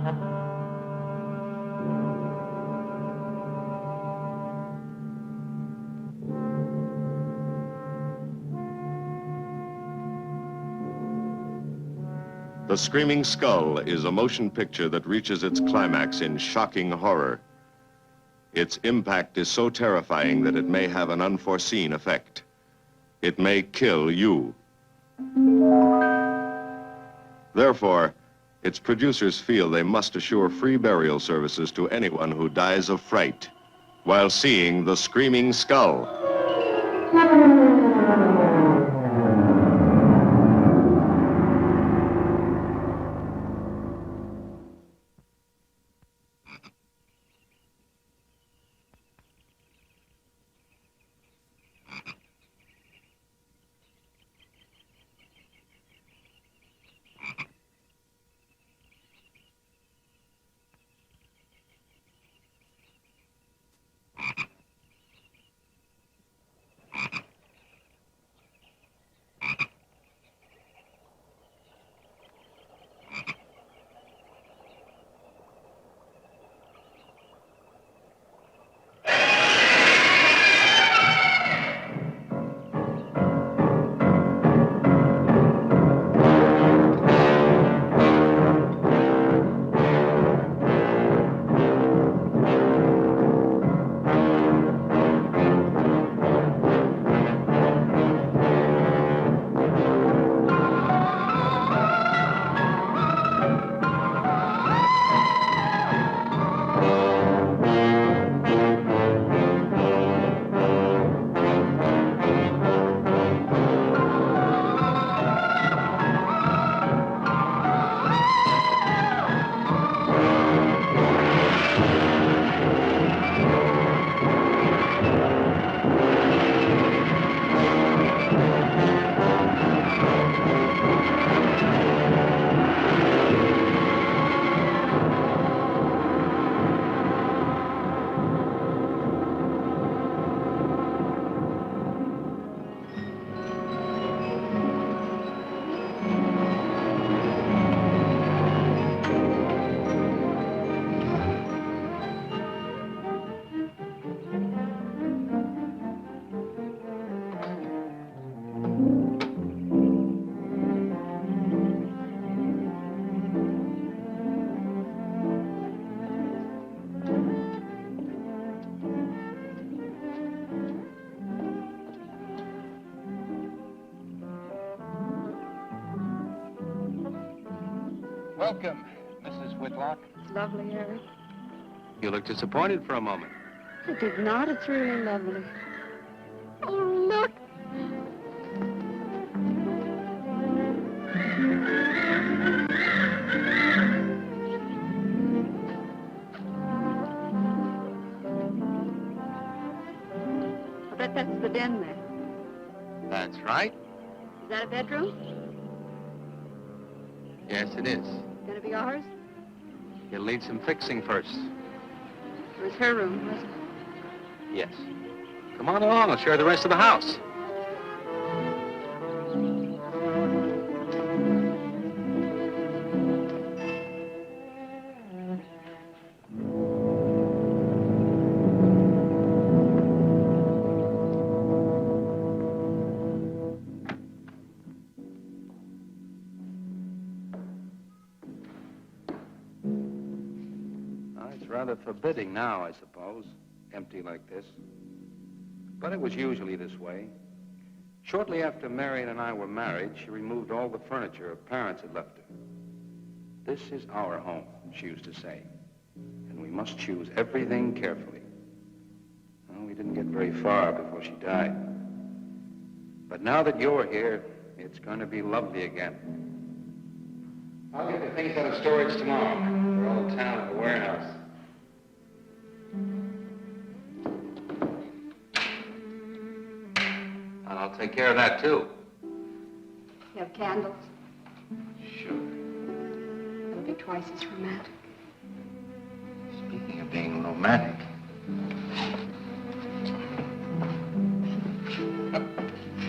The Screaming Skull is a motion picture that reaches its climax in shocking horror. Its impact is so terrifying that it may have an unforeseen effect. It may kill you. Therefore, its producers feel they must assure free burial services to anyone who dies of fright while seeing The Screaming Skull. Welcome, Mrs. Whitlock. It's lovely, Harry. You look disappointed for a moment. I did not. It's really lovely. Oh, look. I bet that's the den there. That's right. Is that a bedroom? Yes, it is. Gonna be ours? You'll need some fixing first. It was her room, wasn't it? Yes. Come on along. I'll show you the rest of the house. Rather forbidding now, I suppose, empty like this. But it was usually this way. Shortly after Marion and I were married, she removed all the furniture her parents had left her. This is our home, she used to say, and we must choose everything carefully. Well, we didn't get very far before she died. But now that you're here, it's going to be lovely again. I'll get the things out of storage tomorrow. They're all in town at the warehouse. And I'll take care of that, too. You have candles? Sure. It'll be twice as romantic. Speaking of being romantic.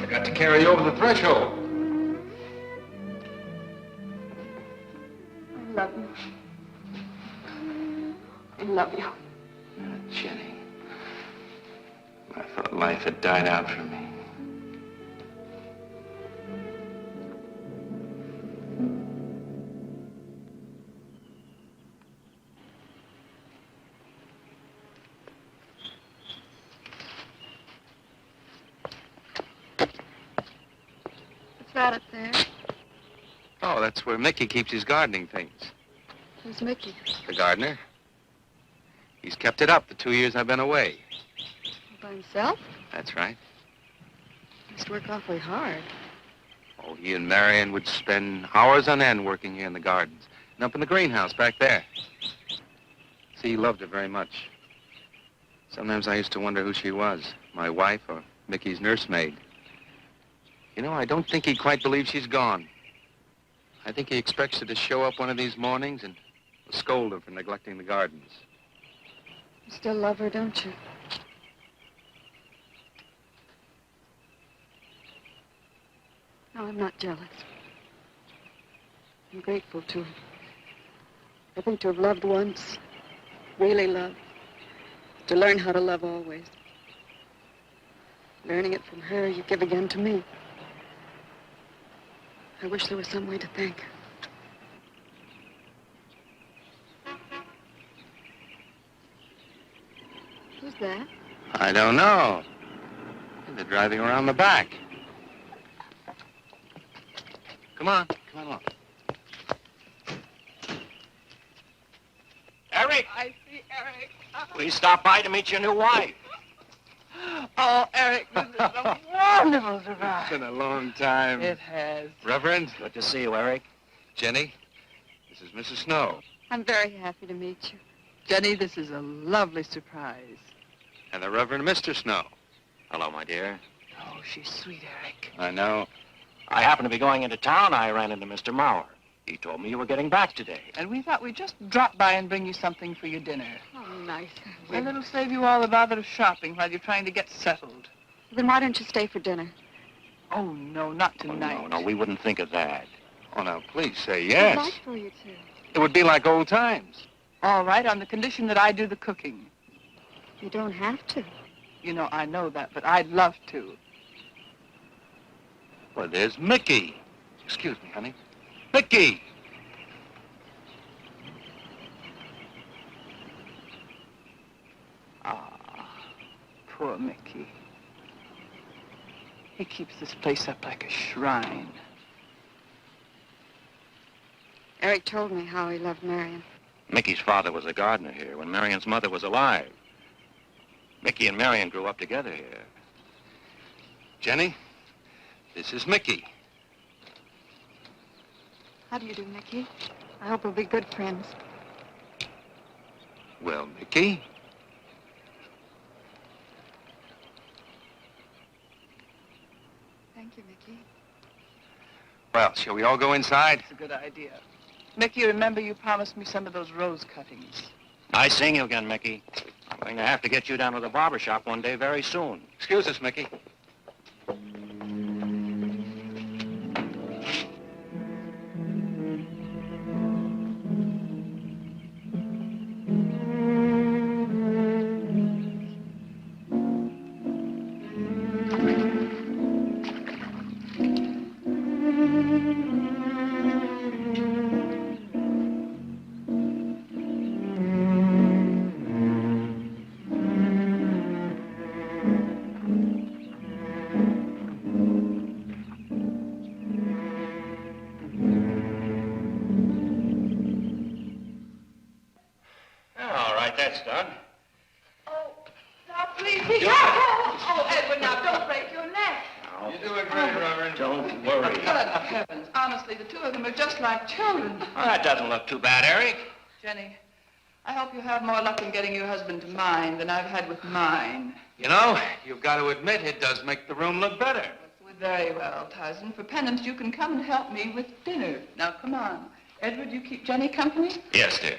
I got to carry you over the threshold. I love you. love you. Jenny, I thought life had died out for me. What's that up there? Oh, that's where Mickey keeps his gardening things. Who's Mickey? The gardener. He's kept it up the 2 years I've been away. By himself? That's right. He must work awfully hard. Oh, he and Marion would spend hours on end working here in the gardens and up in the greenhouse back there. See, he loved her very much. Sometimes I used to wonder who she was, my wife or Mickey's nursemaid. You know, I don't think he quite believes she's gone. I think he expects her to show up one of these mornings and scold her for neglecting the gardens. You still love her, don't you? No, I'm not jealous. I'm grateful to her. I think to have loved once, really loved, to learn how to love always. Learning it from her, you give again to me. I wish there was some way to thank her. Who's that? I don't know. They're driving around the back. Come on along. Eric, I see Eric. please stop by to meet your new wife. Oh, Eric, this is a wonderful surprise. It's been a long time. It has. Reverend, Good to see you, Eric. Jenny, this is Mrs. Snow. I'm very happy to meet you. Jenny, this is a lovely surprise. And the Reverend Mr. Snow. Hello, my dear. Oh, she's sweet, Eric. I know. I happened to be going into town. I ran into Mr. Mauer. He told me you were getting back today. And we thought we'd just drop by and bring you something for your dinner. Oh, nice. And it'll save you all the bother of shopping while you're trying to get settled. Then why don't you stay for dinner? Oh, no, not Oh, tonight. no, we wouldn't think of that. Oh, now, please say I'd yes. like for you to. It would be like old times. All right, on the condition that I do the cooking. You don't have to. You know, I know that, but I'd love to. Well, there's Mickey. Excuse me, honey. Mickey! Ah, poor Mickey. He keeps this place up like a shrine. Eric told me how he loved Marion. Mickey's father was a gardener here when Marion's mother was alive. Mickey and Marion grew up together here. Jenny, this is Mickey. How do you do, Mickey? I hope we'll be good friends. Well, Mickey, Thank you, Mickey. well, shall we all go inside? It's a good idea. Mickey, remember you promised me some of those rose cuttings. Nice seeing you again, Mickey. I'm going to have to get you down to the barber shop one day very soon. Excuse us, Mickey. All right, that's done. Oh, now please be careful. Oh, Edward, now don't break your neck. You're doing great, Reverend. Don't worry. Good heavens. Honestly, the two of them are just like children. Well, that doesn't look too bad, Eric. Jenny, I hope you have more luck in getting your husband to mine than I've had with mine. You know, you've got to admit it does make the room look better. Very well, Tarzan. For penance, you can come and help me with dinner. Now, come on. Edward, you keep Jenny company? Yes, dear.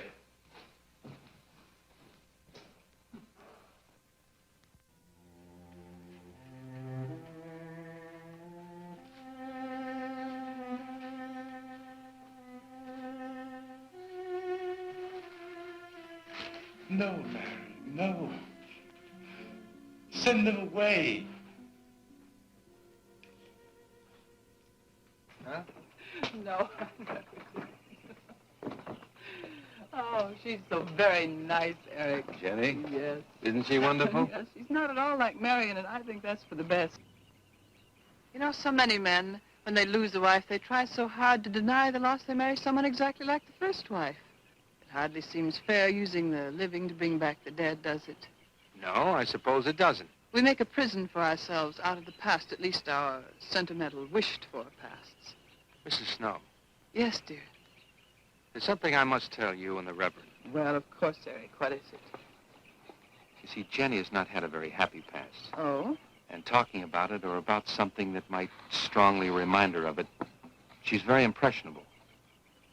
No, Mary, no. Send them away. Huh? No. Oh, she's so very nice, Eric. Jenny? Yes. Isn't she wonderful? Yes, she's not at all like Marion, and I think that's for the best. You know, so many men, when they lose a wife, they try so hard to deny the loss they marry someone exactly like the first wife. It hardly seems fair using the living to bring back the dead, does it? No, I suppose it doesn't. We make a prison for ourselves out of the past, at least our sentimental, wished-for pasts. Mrs. Snow, Yes, dear. there's something I must tell you and the Reverend. Well, of course, Eric. What is it? You see, Jenny has not had a very happy past. Oh? And talking about it or about something that might strongly remind her of it, she's very impressionable.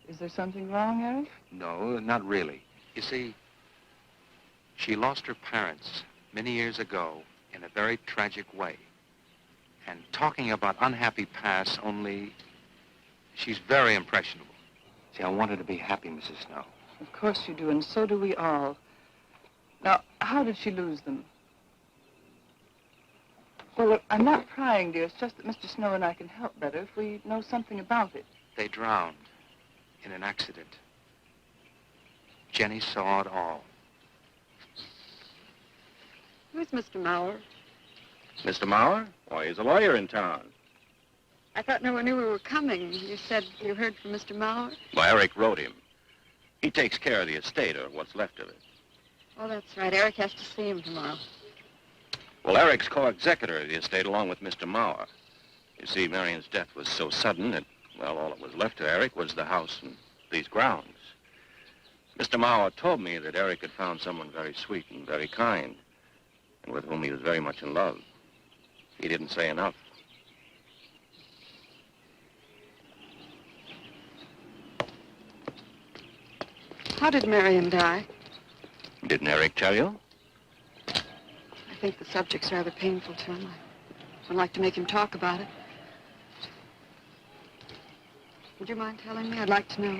Is there something wrong, Eric? No, not really. You see, she lost her parents many years ago in a very tragic way. And talking about unhappy pasts only, she's very impressionable. See, I want her to be happy, Mrs. Snow. Of course you do, and so do we all. Now, how did she lose them? Well, look, I'm not prying, dear. It's just that Mr. Snow and I can help better if we know something about it. They drowned in an accident. Jenny saw it all. Who's Mr. Mauer? Mr. Mauer? Why, he's a lawyer in town. I thought no one knew we were coming. You said you heard from Mr. Mauer? Well, Eric wrote him. He takes care of the estate, or what's left of it. Oh, that's right. Eric has to see him tomorrow. Well, Eric's co-executor of the estate along with Mr. Mauer. You see, Marion's death was so sudden that, well, all that was left to Eric was the house and these grounds. Mr. Mauer told me that Eric had found someone very sweet and very kind, and with whom he was very much in love. He didn't say enough. How did Marion die? Didn't Eric tell you? I think the subject's rather painful to him. I don't like to make him talk about it. Would you mind telling me? I'd like to know.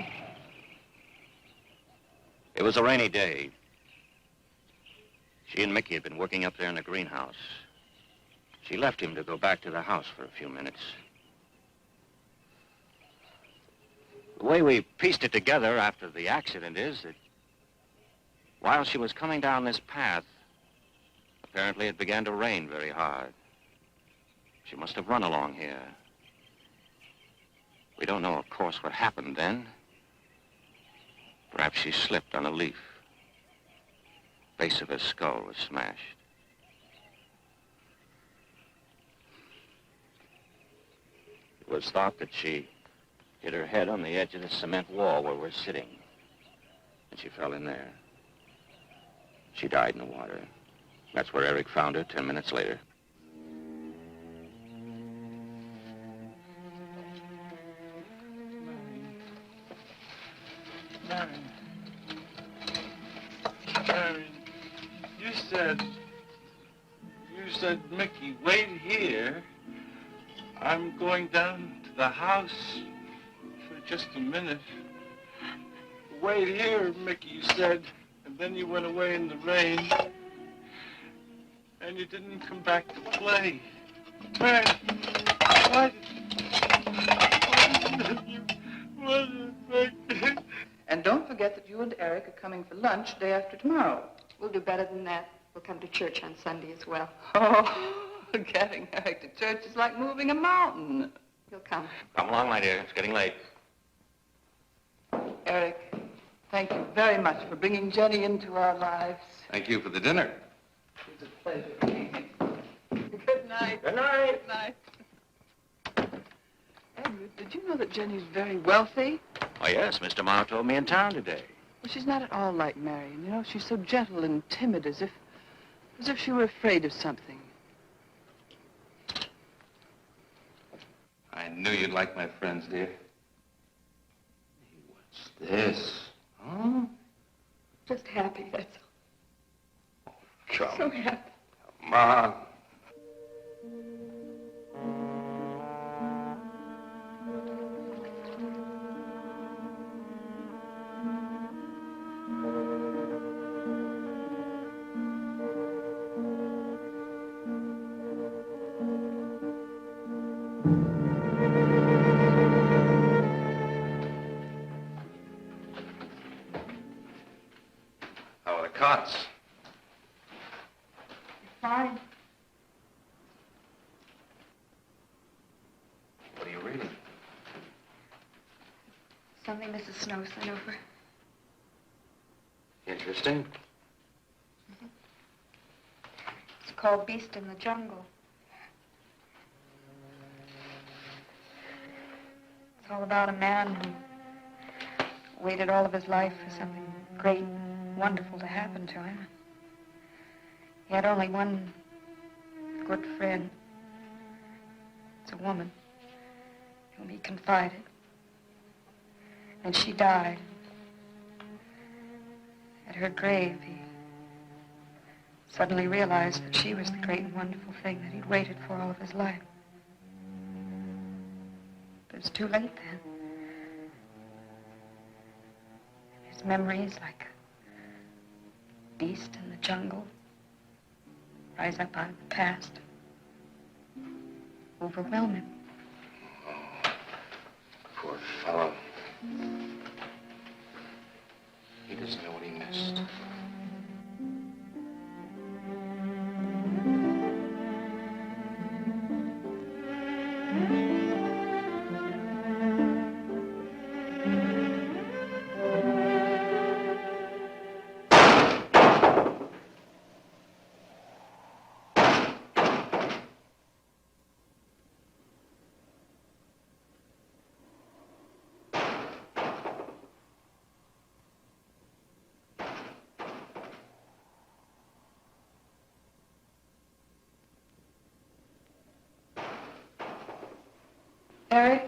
It was a rainy day. She and Mickey had been working up there in the greenhouse. She left him to go back to the house for a few minutes. The way we pieced it together after the accident is that while she was coming down this path, apparently it began to rain very hard. She must have run along here. We don't know, of course, what happened then. Perhaps she slipped on a leaf. Base of her skull was smashed. It was thought that she hit her head on the edge of the cement wall where we're sitting. And she fell in there. She died in the water. That's where Eric found her 10 minutes later. Marion, you said, Mickey, wait here. I'm going down to the house for just a minute. Wait here, Mickey, you said, and then you went away in the rain, and you didn't come back to play. Man, what? What did you... And don't forget that you and Eric are coming for lunch day after tomorrow. We'll do better than that. We'll come to church on Sunday as well. Oh, getting Eric to church is like moving a mountain. He'll come. Come along, my dear. It's getting late. Eric, thank you very much for bringing Jenny into our lives. Thank you for the dinner. It was a pleasure. Good night. Good night. Good night. Edward, did you know that Jenny's very wealthy? Oh, yes. Mr. Mauer told me in town today. Well, she's not at all like Marion. You know, she's so gentle and timid, as if she were afraid of something. I knew you'd like my friends, dear. What's this? Huh? Just happy, that's all. Come, So happy. come on. something Mrs. Snow sent over. Interesting. It's called Beast in the Jungle. It's all about a man who waited all of his life for something great, wonderful to happen to him. He had only one good friend. It's a woman whom he confided. And she died. At her grave, he suddenly realized that she was the great and wonderful thing that he'd waited for all of his life. But it was too late then. His memories, like a beast in the jungle, rise up out of the past, overwhelm him. Poor fellow. He doesn't know what he missed. Eric?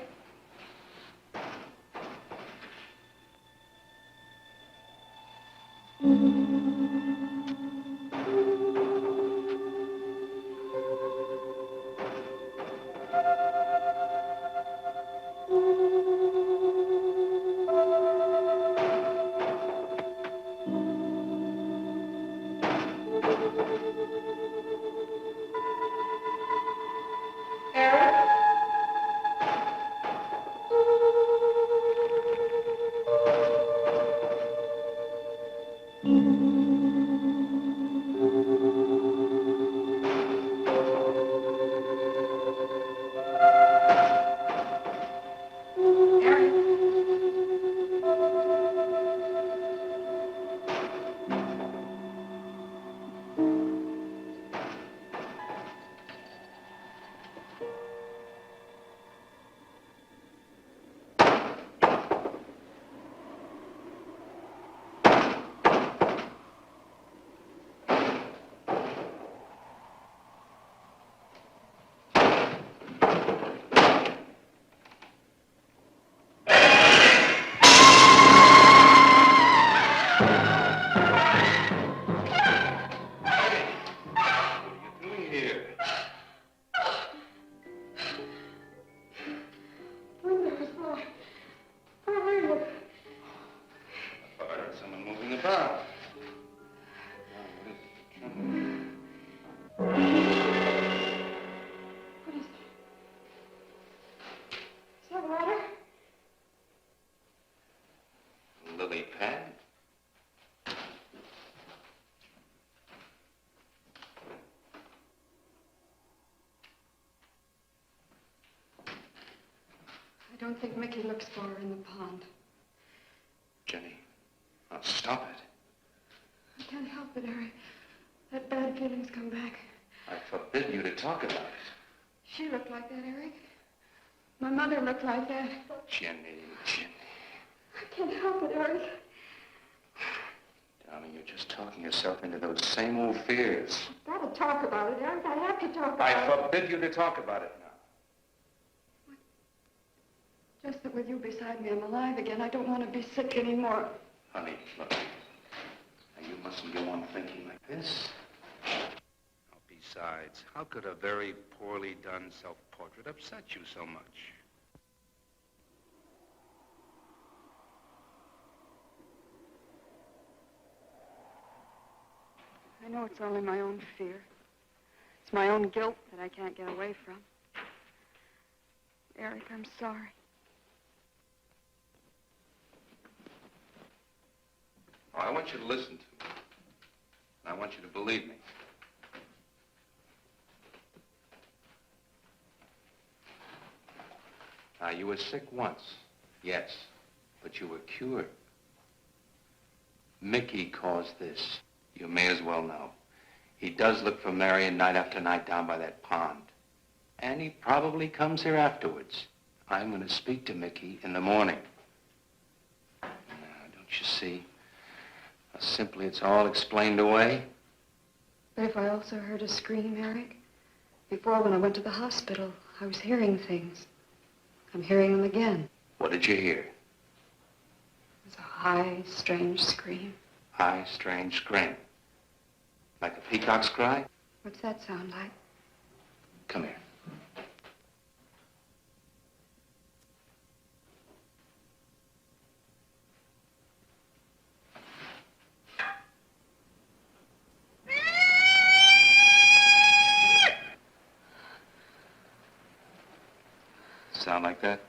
Lily pad? I don't think Mickey looks for her in the pond. Jenny, now stop it. I can't help it, Eric. That bad feeling's come back. I forbid you to talk about it. She looked like that, Eric. My mother looked like that. Jenny. I can't help it, Eric. Darling, you're just talking yourself into those same old fears. I've got to talk about it, Eric. I have to talk about I it. forbid you to talk about it now. Just that with you beside me, I'm alive again. I don't want to be sick anymore. Honey, look. Now, you mustn't go on thinking like this. Besides, how could a very poorly done self-portrait upset you so much? I know it's only my own fear. It's my own guilt that I can't get away from. Eric, I'm sorry. Oh, I want you to listen to me. And I want you to believe me. Now, you were sick once, yes. But you were cured. Mickey caused this. You may as well know. He does look for Marion night after night down by that pond. And he probably comes here afterwards. I'm going to speak to Mickey in the morning. Now, don't you see? Simply, it's all explained away. But if I also heard a scream, Eric? Before, when I went to the hospital, I was hearing things. I'm hearing them again. What did you hear? It was a high, strange scream. High, strange scream. Like a peacock's cry? What's that sound like? Come here. Sound like that?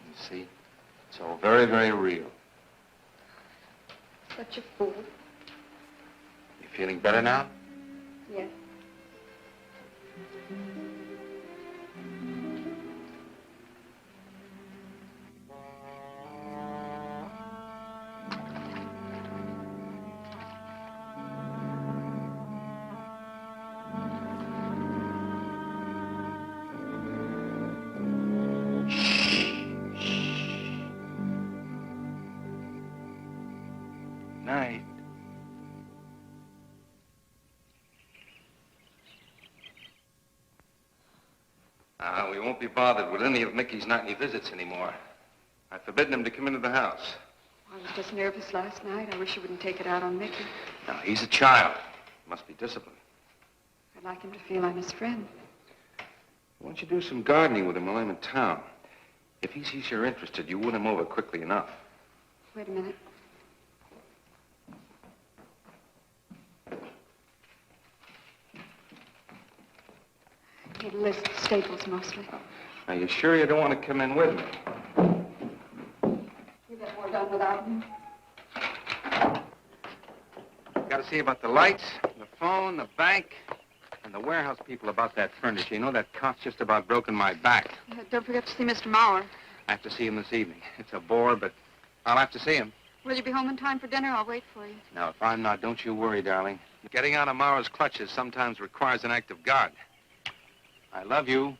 You see? It's all very, very real. Such a fool. You feeling better now? Yes. Night. We won't be bothered with any of Mickey's nightly visits anymore. I've forbidden him to come into the house. I was just nervous last night. I wish you wouldn't take it out on Mickey. Now, he's a child. Must be disciplined. I'd like him to feel I'm his friend. Why don't you do some gardening with him while I'm in town? If he sees you're interested, you win him over quickly enough. Wait a minute. I need a list of staples mostly. Are you sure you don't want to come in with me? You get more done without me. Got to see about the lights, the phone, the bank, and the warehouse people about that furniture. You know, that cop's just about broken my back. Don't forget to see Mr. Mauer. I have to see him this evening. It's a bore, but I'll have to see him. Will you be home in time for dinner? I'll wait for you. Now, if I'm not, don't you worry, darling. Getting out of Mauer's clutches sometimes requires an act of God. I love you.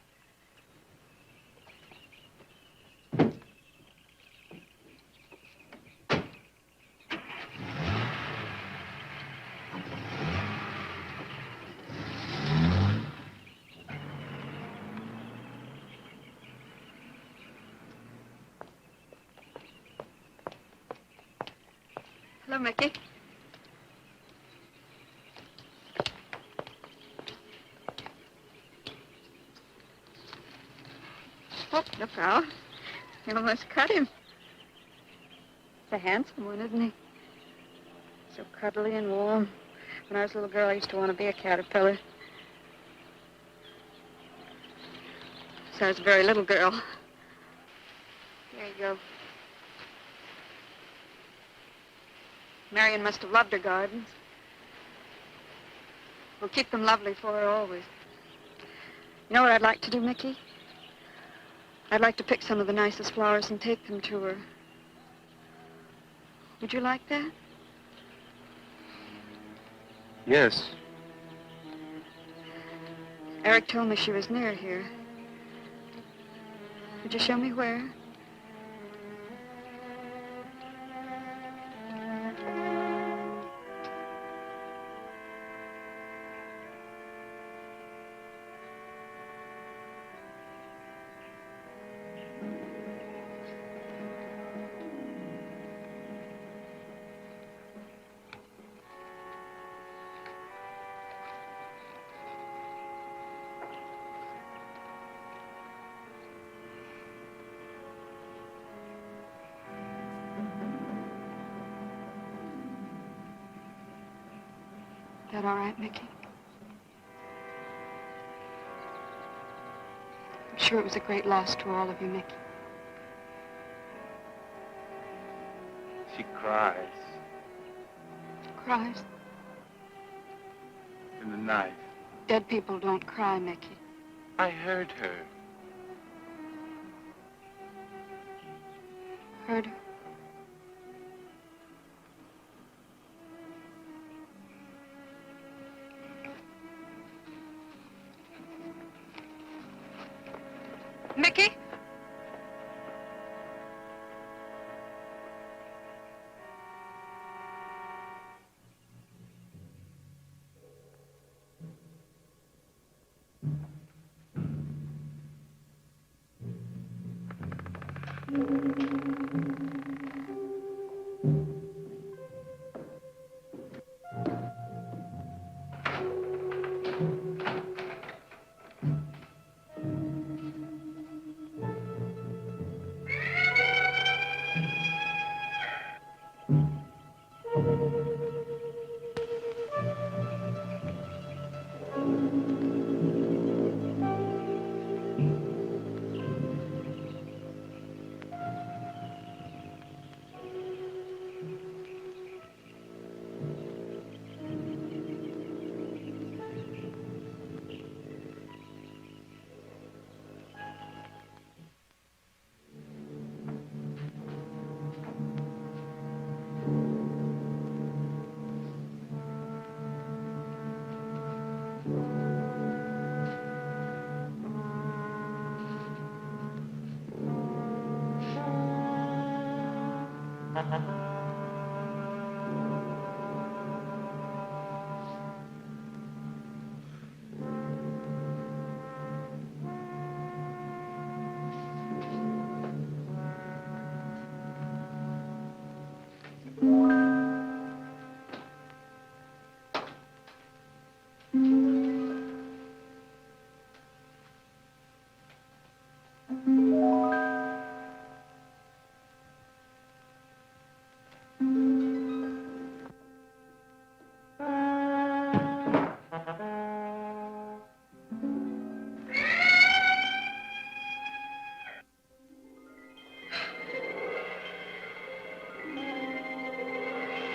Hello, Mickey. Oh, look out. You almost cut him. It's a handsome one, isn't he? So cuddly and warm. When I was a little girl, I used to want to be a caterpillar. So I was a very little girl. There you go. Marion must have loved her gardens. We'll keep them lovely for her always. You know what I'd like to do, Mickey? I'd like to pick some of the nicest flowers and take them to her. Would you like that? Yes. Eric told me she was near here. Would you show me where? That all right, Mickey? I'm sure it was a great loss to all of you, Mickey. She cries Cries? in the night. Dead people don't cry, Mickey. I heard her. hurt her. Mickey?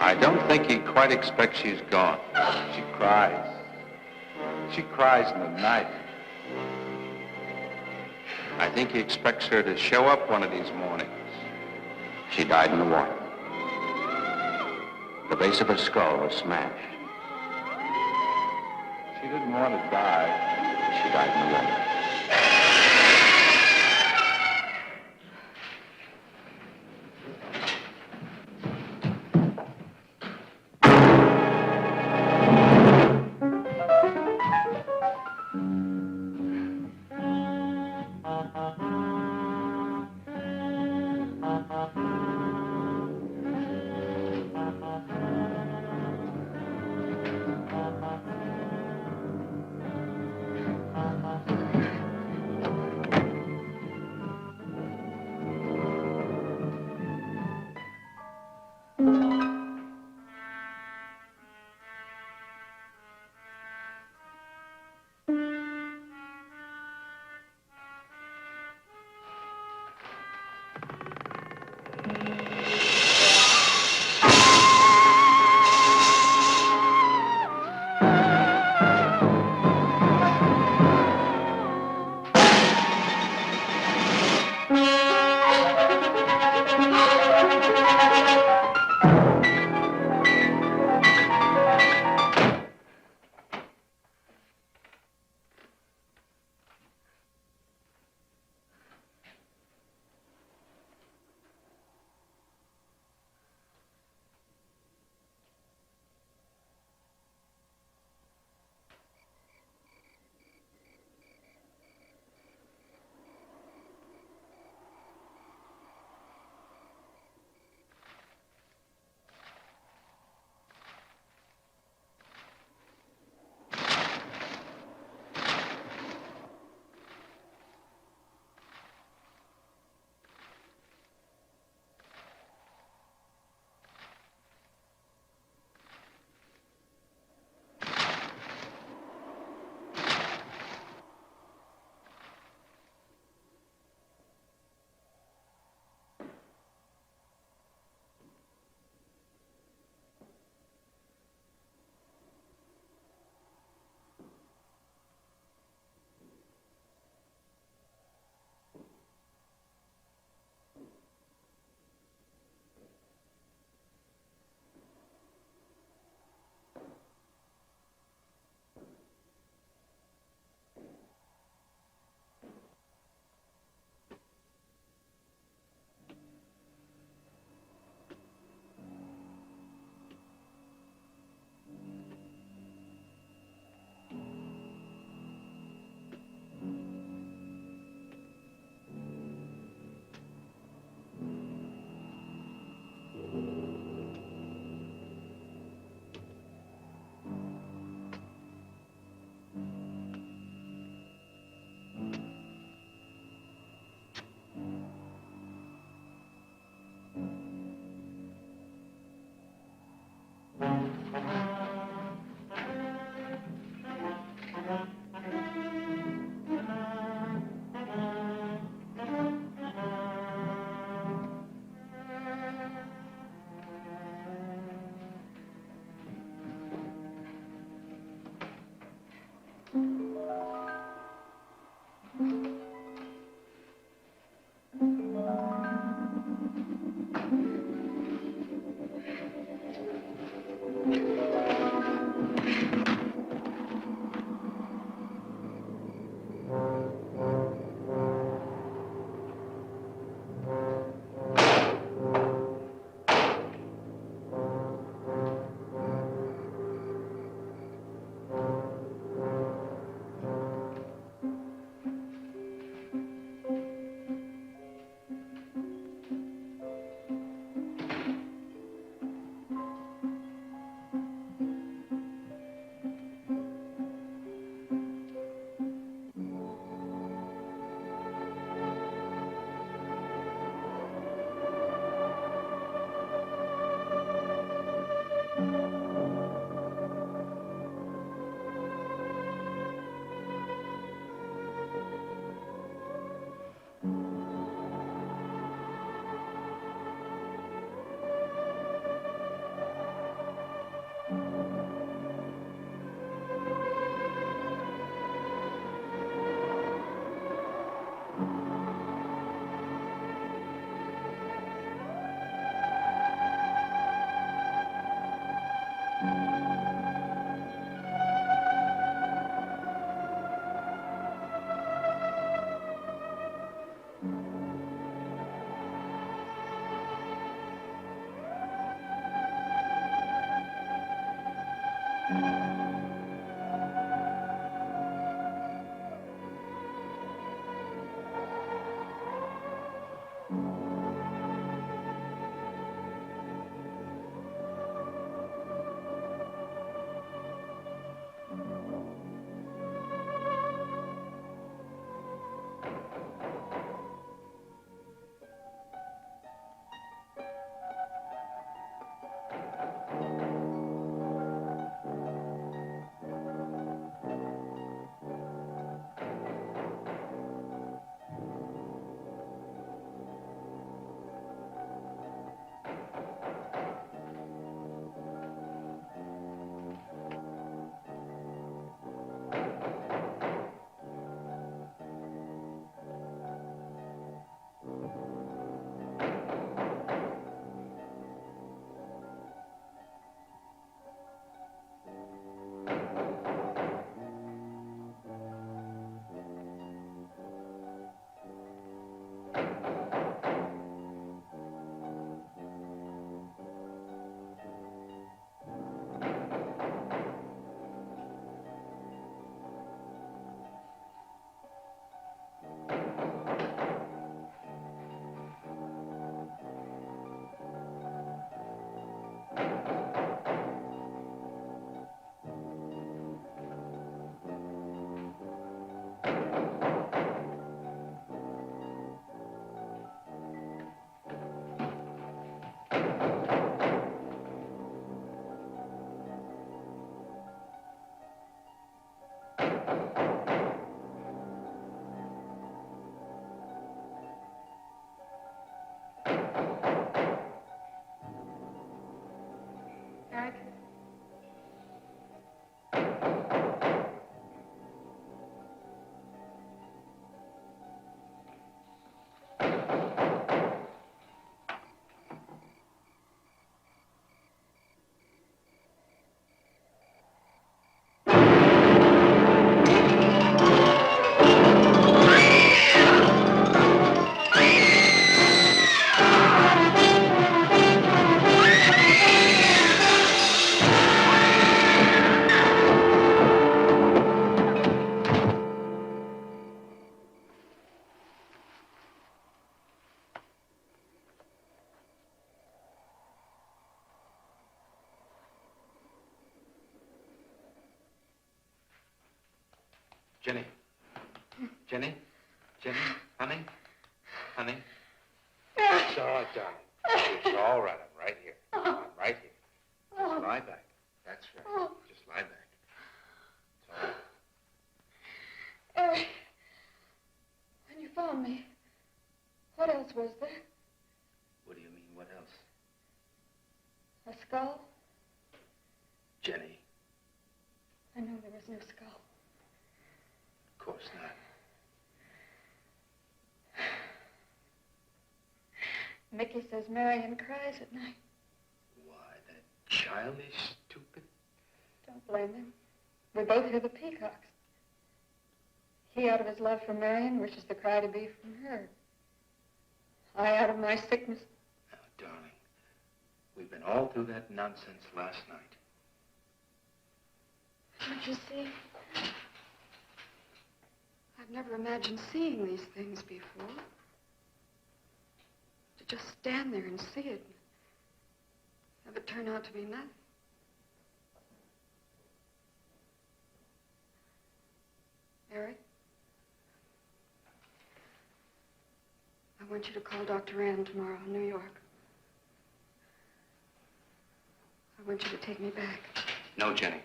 I don't think he quite expects she's gone. She cries. She cries in the night. I think he expects her to show up one of these mornings. She died in the water. The base of her skull was smashed. She didn't want to die. She died in the water. Eric? Jenny. Jenny? Jenny? Honey? Honey? It's all right, darling. It's all right. I'm right here. I'm right here. Just lie back. That's right. Just lie back. It's all right. Eric, when you found me, what else was there? What do you mean, what else? A skull? Jenny, I know there was no skull. of course not. Mickey says Marion cries at night. Why, that childish, stupid... Don't blame him. We both hear the peacocks. He, out of his love for Marion, wishes the cry to be from her. I, out of my sickness. Now, darling, we've been all through that nonsense last night. Don't you see? I've never imagined seeing these things before. To just stand there and see it. Have it turn out to be nothing. Eric? I want you to call Dr. Rand tomorrow in New York. I want you to take me back. No, Jenny.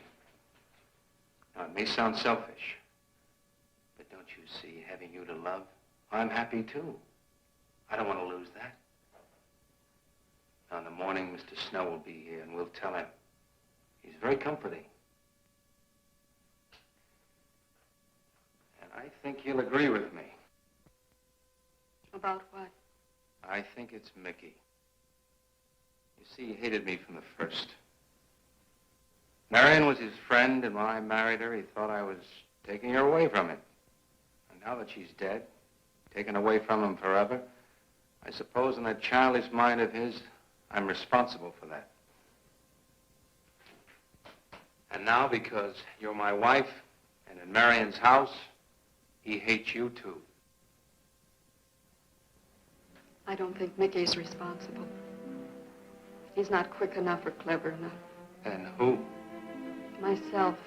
Now, it may sound selfish, but don't you see, having you to love, I'm happy too. I don't want to lose that. Now, in the morning, Mr. Snow will be here, and we'll tell him. He's very comforting. And I think he'll agree with me. About what? I think it's Mickey. You see, he hated me from the first. Marion was his friend, and when I married her, he thought I was taking her away from him. And now that she's dead, taken away from him forever, I suppose in that childish mind of his, I'm responsible for that. And now, because you're my wife, and in Marion's house, he hates you too. I don't think Mickey's responsible. He's not quick enough or clever enough. And who? Myself.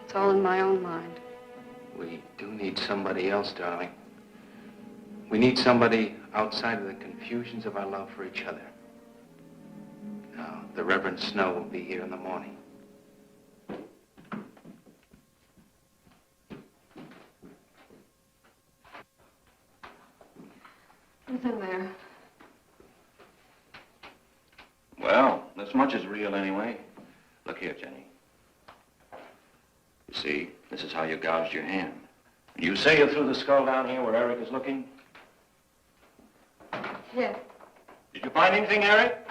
It's all in my own mind. We do need somebody else, darling. We need somebody outside of the confusions of our love for each other. Now, the Reverend Snow will be here in the morning. Who's in there? Well, this much is real anyway. Look here, Jenny. You see, this is how you gouged your hand. You say you threw the skull down here where Eric is looking? Yes. Did you find anything, Eric?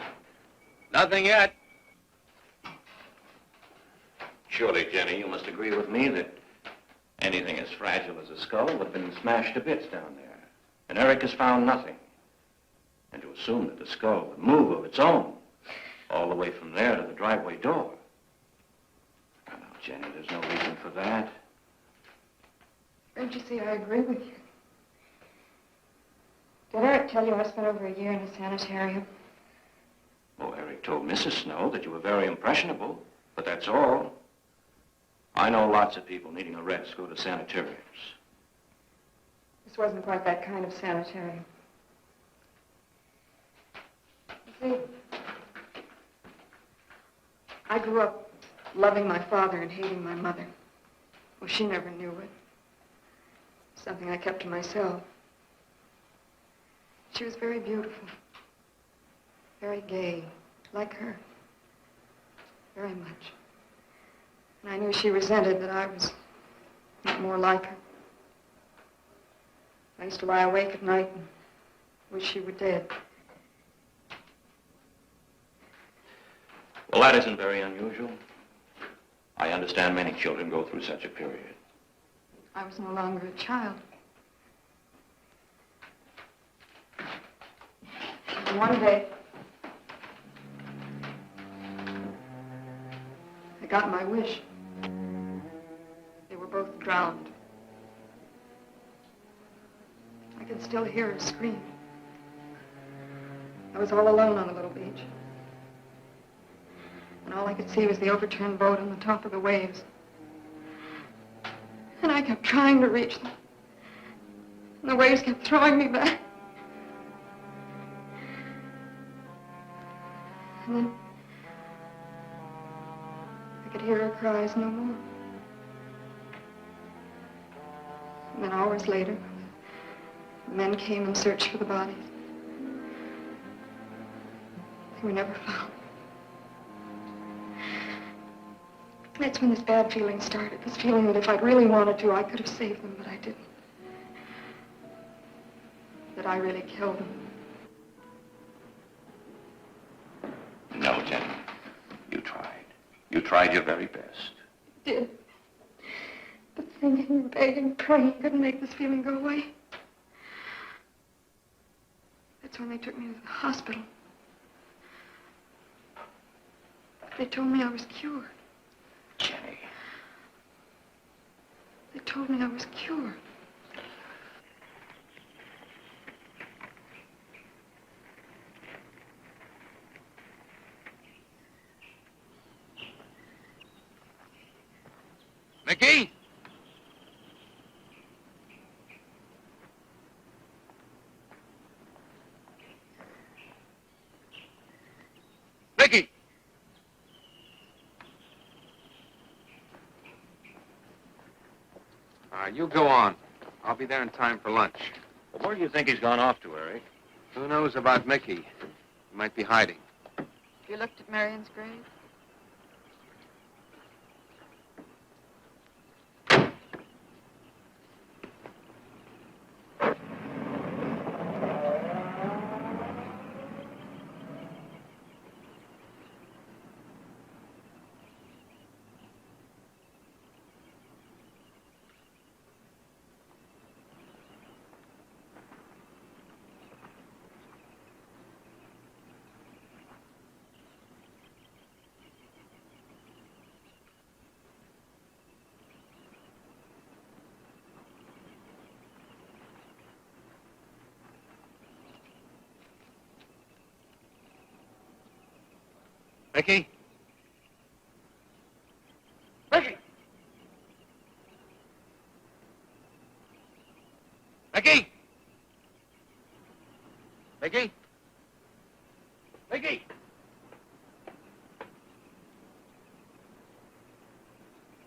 Nothing yet. Surely, Jenny, you must agree with me that anything as fragile as a skull would have been smashed to bits down there. And Eric has found nothing. And to assume that the skull would move of its own, all the way from there to the driveway door. Now, Jenny, there's no reason for that. Don't you see, I agree with you. Did Eric tell you I spent over a year in a sanitarium? Oh, Eric Eric told Mrs. Snow that you were very impressionable, but that's all. I know lots of people needing a rest go to sanitariums. This wasn't quite that kind of sanitarium. You see, I grew up loving my father and hating my mother. Well, she never knew it. Something I kept to myself. She was very beautiful. Very gay, like her. Very much. And I knew she resented that I was not more like her. I used to lie awake at night and wish she were dead. Well, that isn't very unusual. I understand many children go through such a period. I was no longer a child. And one day, I got my wish. They were both drowned. I can still hear her scream. I was all alone on the little beach. And all I could see was the overturned boat on the top of the waves. And I kept trying to reach them. And the waves kept throwing me back. And then I could hear her cries no more. And then hours later, the men came and searched for the bodies. They were never found. That's when this bad feeling started, this feeling that if I'd really wanted to, I could have saved them, but I didn't. That I really killed them. No, Jenny. You tried. You tried your very best. I did. But thinking and begging and praying couldn't make this feeling go away. That's when they took me to the hospital. They told me I was cured. Jenny. They told me I was cured. Mickey? Mickey! You go on. I'll be there in time for lunch. Well, where do you think he's gone off to, Eric? Who knows about Mickey? He might be hiding. You looked at Marion's grave? Mickey? Mickey! Mickey! Mickey? Mickey!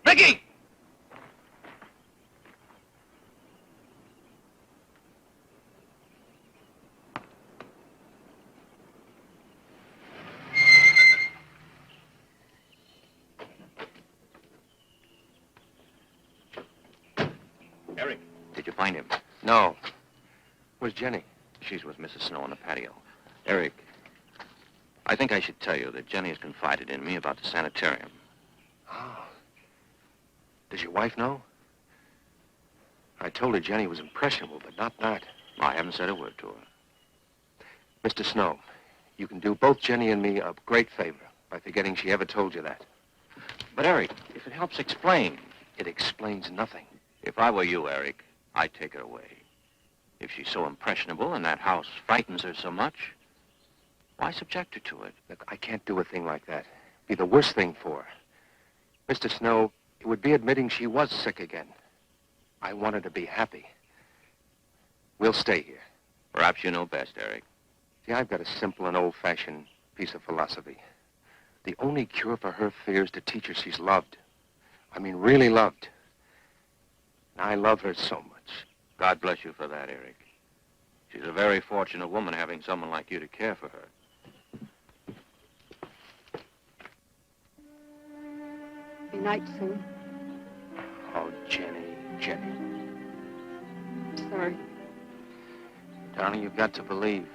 Mickey! Eric, did you find him? No. Where's Jenny? She's with Mrs. Snow on the patio. Eric, I think I should tell you that Jenny has confided in me about the sanitarium. Oh. Does your wife know? I told her Jenny was impressionable, but not that. I haven't said a word to her. Mr. Snow, you can do both Jenny and me a great favor by forgetting she ever told you that. But, Eric, if it helps explain. It explains nothing. If I were you, Eric, I'd take her away. If she's so impressionable and that house frightens her so much, Why subject her to it? Look, I can't do a thing like that. It'd be the worst thing for her. Mr. Snow, it would be admitting she was sick again. I want her to be happy. We'll stay here. Perhaps you know best, Eric. See, I've got a simple and old-fashioned piece of philosophy. The only cure for her fear is to teach her she's loved. I mean, really loved. And I love her so much. God bless you for that, Eric. She's a very fortunate woman having someone like you to care for her. Be night soon. Oh, Jenny, Jenny. Sorry. Darling, you've got to believe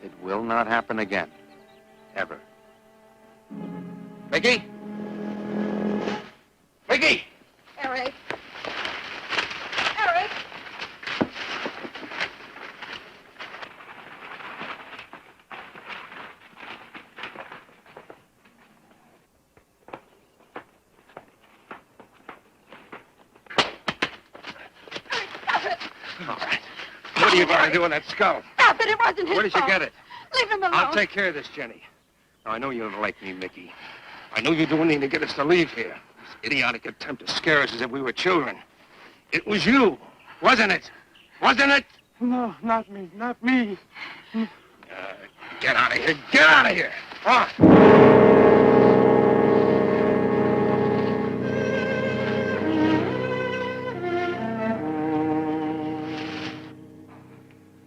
it will not happen again. Ever. Mickey? Mickey! Eric. Eric! All right. What are you going to do with that skull? Stop it, it wasn't his Where did you fault. get it? Leave him alone. I'll take care of this, Jenny. Now, I know you don't like me, Mickey. I know you do anything to get us to leave here. This idiotic attempt to scare us as if we were children. It was you, wasn't it? Wasn't it? No, not me, not me. Get out of here. Get out of here. On.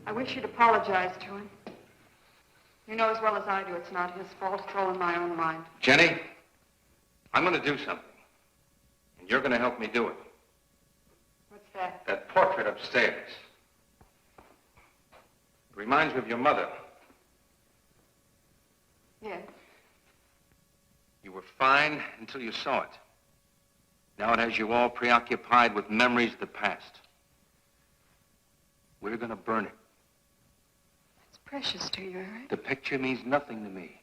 I wish you'd apologize to him. You know as well as I do it's not his fault. It's all in my own mind. Jenny, I'm going to do something. And you're going to help me do it. What's that? That portrait upstairs. It reminds me of your mother. Yes. You were fine until you saw it. Now it has you all preoccupied with memories of the past. We're going to burn it. It's precious to you, Eric. The picture means nothing to me.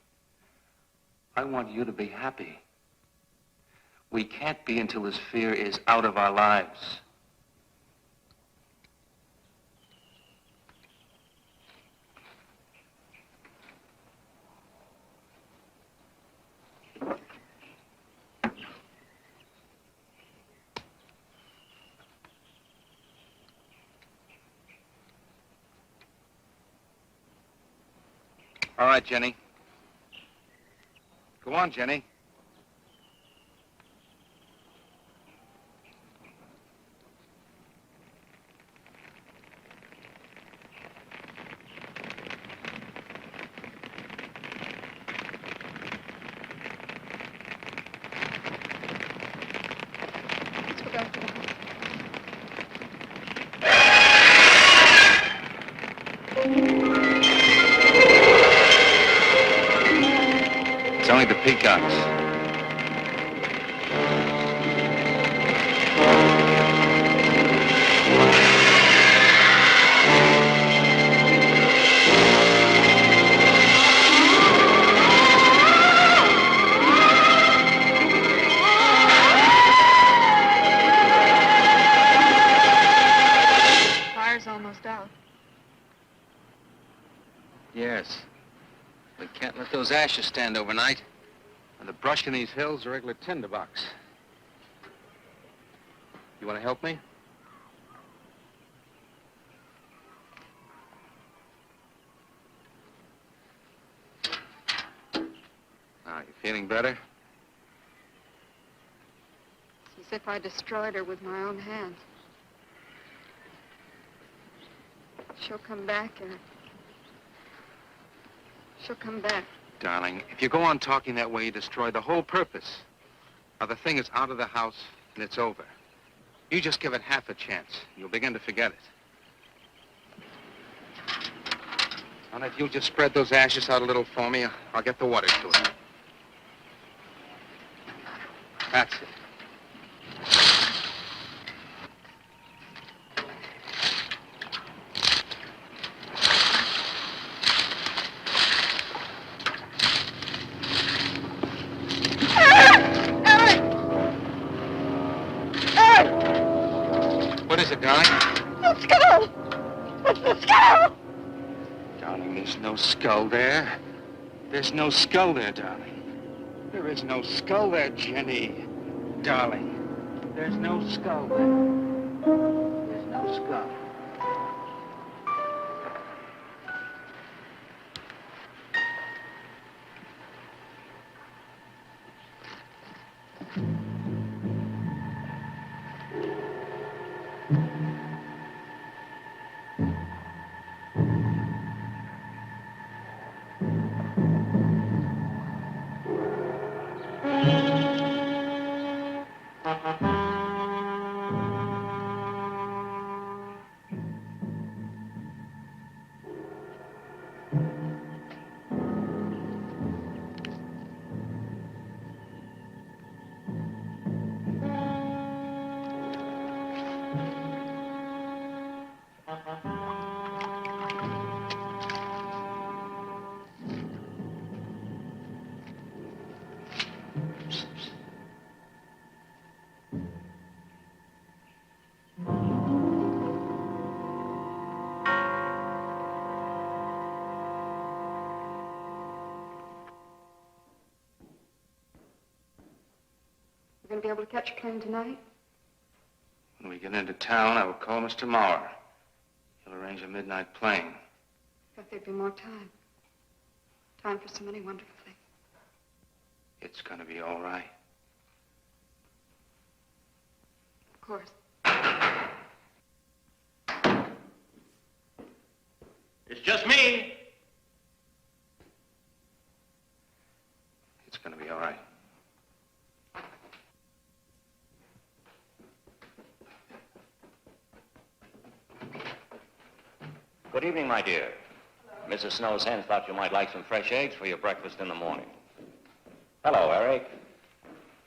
I want you to be happy. We can't be until this fear is out of our lives. All right, Jenny. Go on, Jenny. Let's go back to the house. It's only the peacocks. Fire's almost out. Yes. We can't let those ashes stand overnight. And the brush in these hills are a regular tinderbox. You want to help me? Now, you feeling better? It's as if I destroyed her with my own hands. She'll come back, Eric. She'll come back. Darling, if you go on talking that way, you destroy the whole purpose. Now, the thing is out of the house, and it's over. You just give it half a chance, and you'll begin to forget it. And if you'll just spread those ashes out a little for me, I'll get the water to it. That's it. What is it, darling? The skull! It's the skull! Darling, there's no skull there. There's no skull there, darling. There is no skull there, Jenny. Darling, there's no skull there. There's no skull. You going to be able to catch a plane tonight? When we get into town, I will call Mr. Maurer. He'll arrange a midnight plane. Thought there'd be more time. Time for so many wonderful things. It's gonna be all right. Of course. It's just me. It's gonna be all right. Good evening, my dear. Mrs. Snow's hens thought you might like some fresh eggs for your breakfast in the morning. Hello, Eric.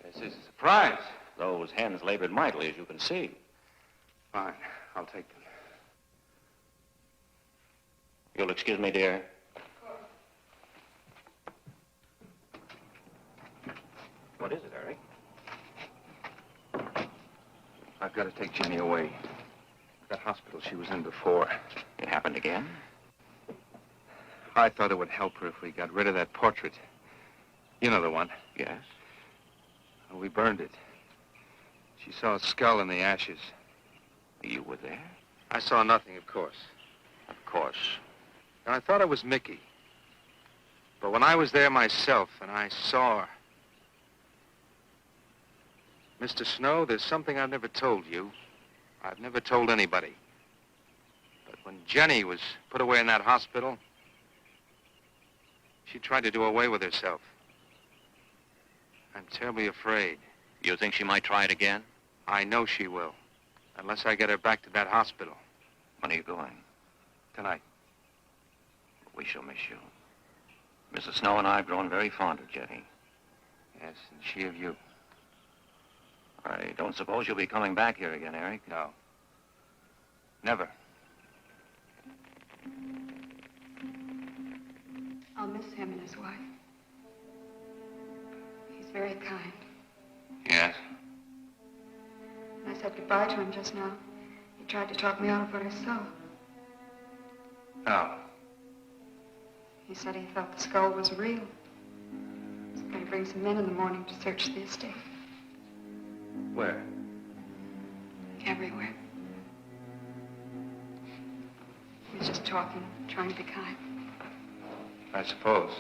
This is a surprise. Those hens labored mightily, as you can see. Fine, I'll take them. You'll excuse me, dear. What is it, Eric? I've got to take Jenny away. That hospital she was in before. It happened again? I thought it would help her if we got rid of that portrait. You know the one. Yes. Well, we burned it. She saw a skull in the ashes. You were there? I saw nothing, of course. Of course. And I thought it was Mickey. But when I was there myself and I saw her... Mr. Snow, there's something I've never told you. I've never told anybody. But when Jenny was put away in that hospital, she tried to do away with herself. I'm terribly afraid. You think she might try it again? I know she will, unless I get her back to that hospital. When are you going? Tonight. We shall miss you. Mrs. Snow and I have grown very fond of Jenny. Yes, and she of you. I don't suppose you'll be coming back here again, Eric? No. Never. I'll miss him and his wife. He's very kind. Yes? When I said goodbye to him just now, he tried to talk me out of what I saw. No. He said he thought the skull was real. He's going to bring some men in the morning to search the estate. Where? Everywhere. He was just talking, trying to be kind. I suppose.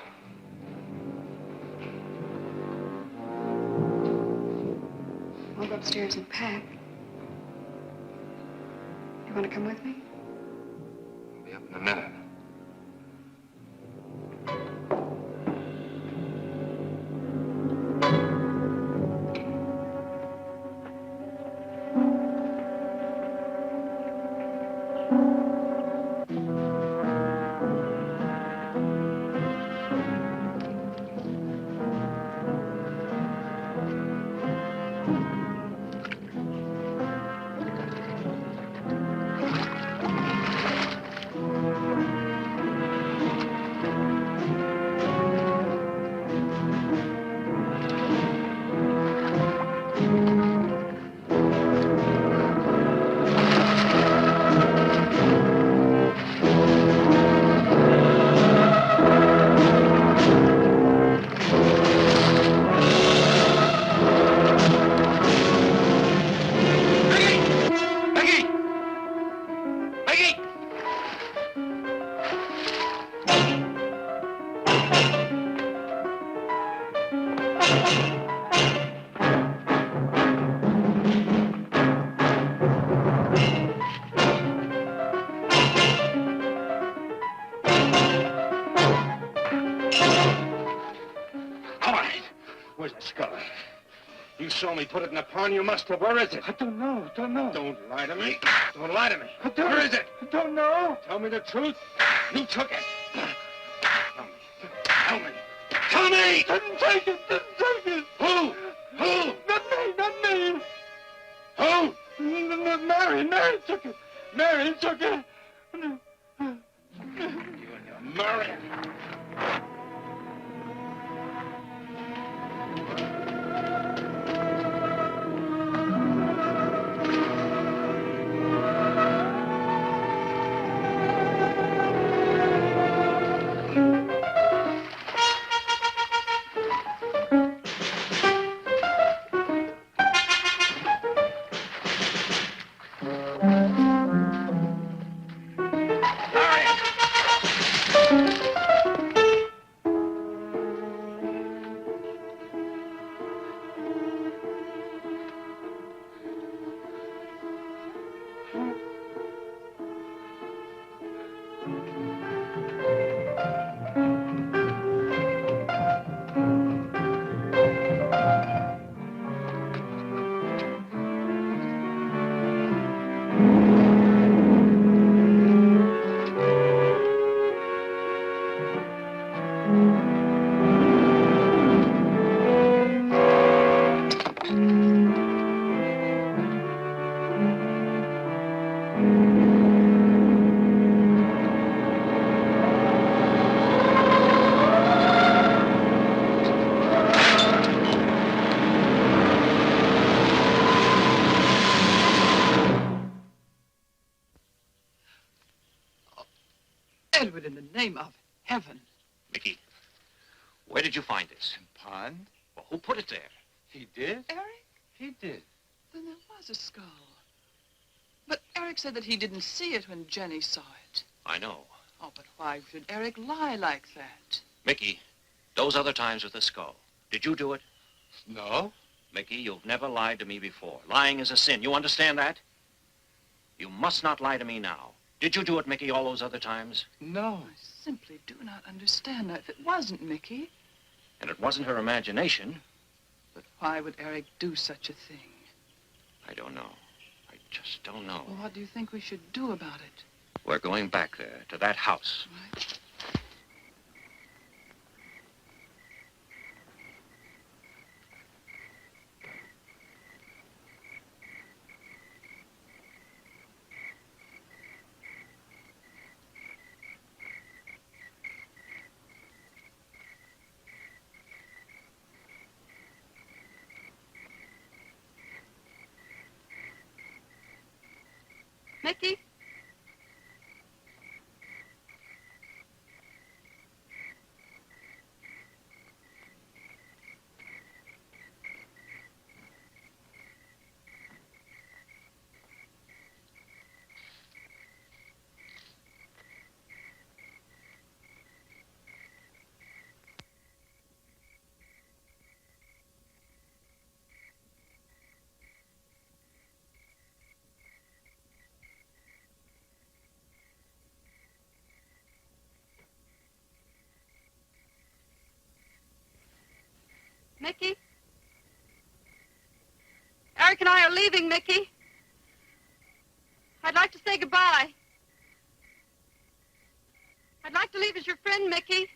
I'll go upstairs and pack. You want to come with me? I'll be up in a minute. saw me put it in the pond. You must have. Where is it? I don't know. Don't lie to me. Don't lie to me. I don't- Where is it? I don't know. Tell me the truth. You took it. Tell me. Tell me! Didn't take it. Who? Who? Not me. Who? Mary took it. Mary took it. You and your Mary. Edward, in the name of heaven. Mickey, where did you find this? Pond? Well, who put it there? He did? Eric? He did. Then there was a skull. But Eric said that he didn't see it when Jenny saw it. I know. Oh, but why should Eric lie like that? Mickey, those other times with the skull, did you do it? No. Mickey, you've never lied to me before. Lying is a sin. You understand that? You must not lie to me now. Did you do it, Mickey, all those other times? No. I simply do not understand that. If it wasn't Mickey, And it wasn't her imagination. but why would Eric do such a thing? I don't know. I just don't know. Well, what do you think we should do about it? We're going back there, to that house. Right? Mickey? Mickey? Eric and I are leaving, Mickey. I'd like to say goodbye. I'd like to leave as your friend, Mickey.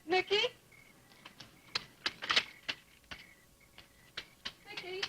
Mickey? Mickey?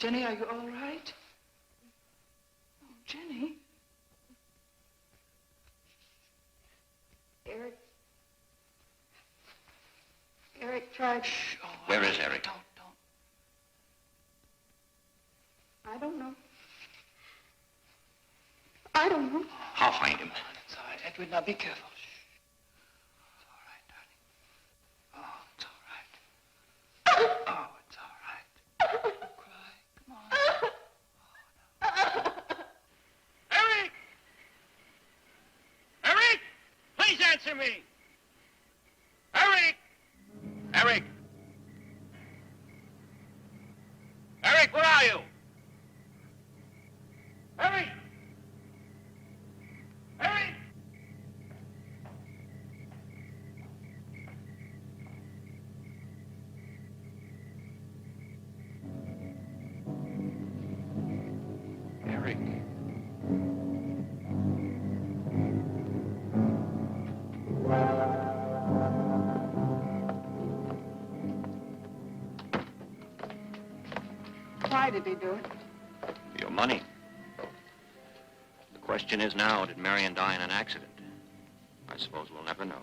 Jenny, are you all right? Oh, Jenny. Eric tried. Shh. Oh, Where is Eric? Don't. I don't know. I don't know. I'll find him. It's all right, Edward. Now be careful. Shh. It's all right, darling. Oh, it's all right. Oh, it's all right. Don't cry. Come on. Eric! Eric! Please answer me! Eric! Eric! Eric, where are you? Eric! Eric! Eric. Why did he do it? For your money. The question is now, did Marion die in an accident? I suppose we'll never know.